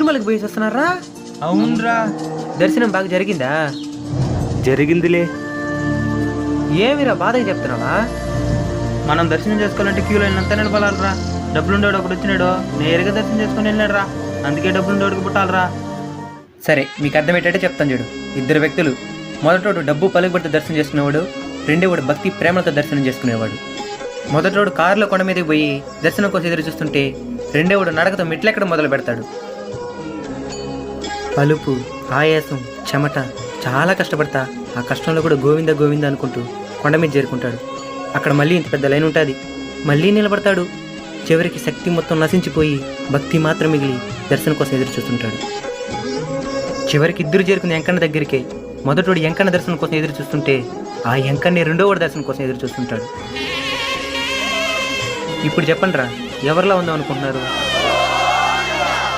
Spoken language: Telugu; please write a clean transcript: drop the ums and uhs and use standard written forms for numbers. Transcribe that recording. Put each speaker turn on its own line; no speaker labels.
తిరుమలకి పోయి వస్తున్నారా?
అవునరా.
దర్శనం బాగా జరిగిందా?
జరిగిందిలే.
ఏమిరా బాధగా చెప్తున్నావా?
మనం దర్శనం చేసుకోవాలంటే క్యూలో ఎంత నిలబడాలరా? డబ్బులుండేవాడు ఒకడు వచ్చినాడు, నేరుగా దర్శనం చేసుకుని వెళ్ళాడురా. అందుకే డబ్బులుండేవాడికి పుట్టాలరా.
సరే, మీకు అర్థమయ్యేటట్టే చెప్తాను చూడు. ఇద్దరు వ్యక్తులు. మొదటోడు డబ్బు పలుకుబడితో దర్శనం చేసుకునేవాడు, రెండోవాడు భక్తి ప్రేమలతో దర్శనం చేసుకునేవాడు. మొదటోడు కారులో కొండ మీదకి పోయి దర్శనం కోసం ఎదురు చూస్తుంటే రెండోవాడు నడకతో మెట్లెక్కడం మొదలు పెడతాడు. అలుపు, ఆయాసం, చెమట చాలా కష్టపడతా ఆ కష్టంలో కూడా గోవింద గోవింద అనుకుంటూ కొండ మీద చేరుకుంటాడు. అక్కడ మళ్ళీ ఇంత పెద్ద లైన్ ఉంటుంది. మళ్ళీ నిలబడతాడు. చివరికి శక్తి మొత్తం నశించిపోయి భక్తి మాత్రం మిగిలి దర్శనం కోసం ఎదురు చూస్తుంటాడు. చివరికి ఇద్దరు చేరుకున్న ఎంకన్న దగ్గరికే మొదటోడు ఎంకన్న దర్శనం కోసం ఎదురు చూస్తుంటే ఆ ఎంకన్నే రెండోవాడు దర్శనం కోసం ఎదురు చూస్తుంటాడు. ఇప్పుడు చెప్పండి రా, ఎవరిలా ఉందాం అనుకుంటున్నారు?